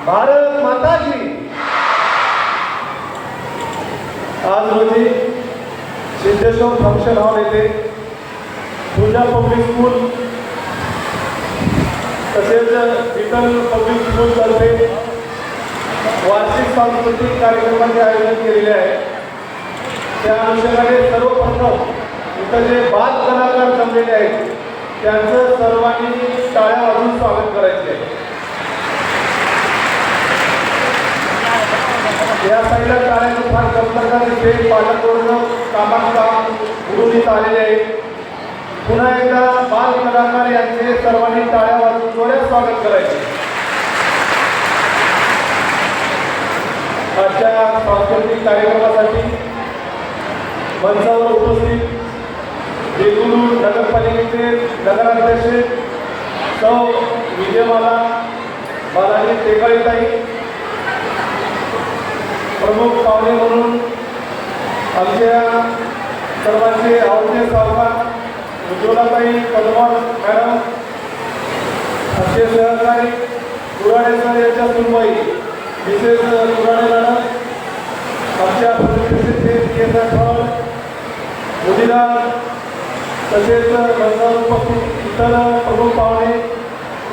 भारत माता की। आज रोजी सिद्धेश्वर फंक्शन हॉल येथे पूजा पब्लिक स्कूल तसेच विठ्ठल पब्लिक स्कूल तर्फे वार्षिक सांस्कृतिक कार्यक्रमाचे आयोजन केलेले आहे। त्या अनुषंगाने सर्वप्रथम इथं जे बाल कलाकार जमलेले आहेत त्यांचं सर्वांनी टाळ्या वाजवून स्वागत करायचे आहे। या साईडला टाळ्याचं फार कमतरता दिसते। पालकवर्ग कामात काम गुरुनीत आलेले आहे। पुन्हा एकदा बाल कलाकार यांचे सर्वांनी टाळ्या वाजवून जोरात स्वागत करायचे। आजच्या सांस्कृतिक कार्यक्रमासाठी मंचावर उपस्थित देगलूर नगरपालिकेचे नगराध्यक्ष सौ विजयमाला बालाजी टेकाळीताई, प्रमुख पाहुणे म्हणून आमच्या सर्वांचे आवडते सावकार उज्ज्वलाताई पदमार मॅडम, आमचे सहकारी कुराडे सर यांच्या सुनबाई मिसेस कुराडे मॅडम, आमच्या प्रतिनिधीचे केंद्र मुदीरा तसेच मंचावर उपस्थित इतर प्रमुख पाहुणे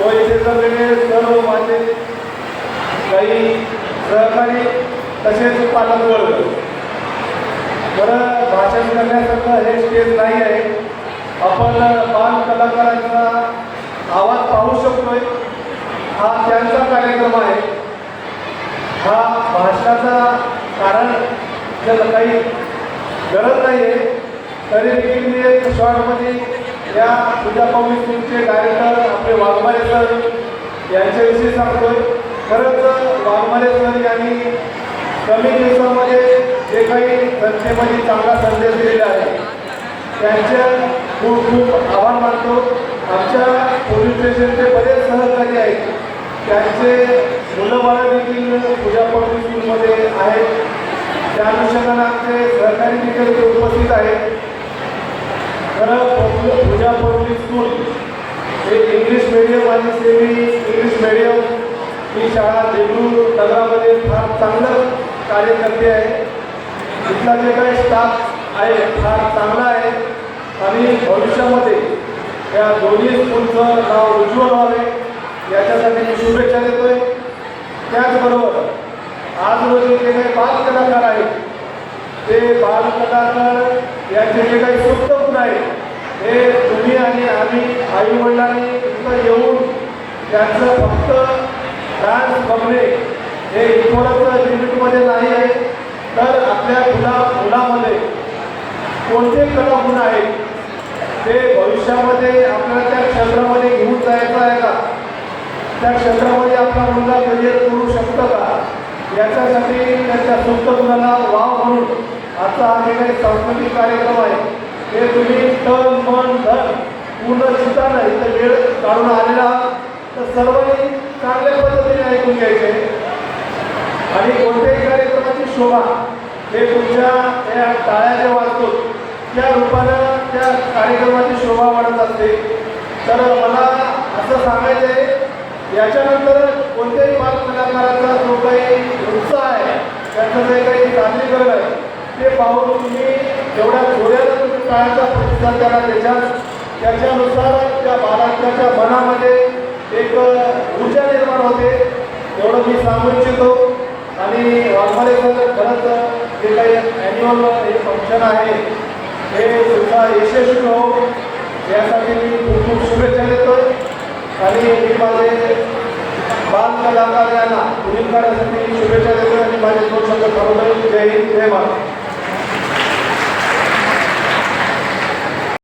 व इथे जमलेले सर्व माझे काही सहकारी तसेच पालकवर्ग। बरं, भाषण करण्यासारखं हे स्टेज नाही आहे। आपण बाल कलाकारांचा आवाज पाहू शकतोय। हा त्यांचा कार्यक्रम आहे। हा भाषणाचा कारण जर काही गरज नाही आहे तरी देखील मी एक शॉर्टमध्ये या पूजा पब्लिक स्कूलचे डायरेक्टर आपले वाघमारे सर यांच्याविषयी सांगतोय। खरंच वाघमारे सर यांनी कमी दिवसामध्ये जे काही जनतेमध्ये चांगला संदेश दिलेला आहे त्यांच्या खूप खूप आभार मानतो। आमच्या पोलीस स्टेशनचे बरेच सहकारी आहेत, त्यांचे मुलं बाळं देखील पूजा पब्लिक स्कूलमध्ये आहेत। त्या अनुषंगाने आमचे सहकारी देखील उपस्थित आहेत। खरं पूजा पब्लिक स्कूल हे इंग्लिश मीडियम आणि सेमी इंग्लिश मीडियम ही शाळा देगलूर नगरामध्ये फार चांगलं कार्य करते आहे। इथला जे काही स्टाफ आहे फार चांगला आहे आणि भविष्यामध्ये या दोन्ही स्कूलचं नाव उज्ज्वल व्हावे याच्यासाठी मी शुभेच्छा देतोय। त्याचबरोबर आज रोजी जे काही बाल कलाकार आहेत ते बाल कलाकार यांचे जे काही सुप्त गुण आहेत हे तुम्ही आणि आम्ही आईवडिलांनी इथं येऊन त्यांचं फक्त डान्स बघणे हे इथवरच लिमिटमध्ये नाही आहे, तर आपल्या मुलामध्ये कोणते कलागुण आहेत ते भविष्यामध्ये आपल्याला त्या क्षेत्रामध्ये घेऊन जायचं आहे का, त्या क्षेत्रामध्ये आपला मुलगा करिअर करू शकतो का, याच्यासाठी त्याच्या सुप्त गुणाला वाव म्हणून आजचा हा जे काही सांस्कृतिक कार्यक्रम आहे हे तुम्ही तन मन धन पूर्ण चित्तानं इथं वेळ काढून आलेला आहात, तर सर्वांनी चांगल्या पद्धतीने ऐकून घ्यायचे आणि कोणत्याही कार्यक्रमाची शोभा हे तुमच्या या टाळ्या ज्या वाजतो त्या रूपानं त्या कार्यक्रमाची शोभा वाढत असते। तर मला असं सांगायचं आहे याच्यानंतर कोणत्याही बाल कलाकाराचा जो काही उत्साह आहे त्याचं जे काही सादरीकरण आहे ते पाहून तुम्ही जेवढ्या जोड्यानं तुम्ही टाळ्याचा प्रतिसाद द्याला त्याच्यानुसार त्या बालकाच्या मनामध्ये एक ऊर्जा निर्माण होते, एवढं मी सांगू इच्छितो। आणि वाघमारे सर खरंच जे काही ॲन्युअल हे फंक्शन आहे हे सुद्धा यशस्वी हो यासाठी मी खूप खूप शुभेच्छा देतो आणि मी माझे बाल कलाकार यांना पुढील काळासाठी शुभेच्छा देतो आणि माझे दोन शब्द थांबवतो। जय हिंद, जय महाराष्ट्र।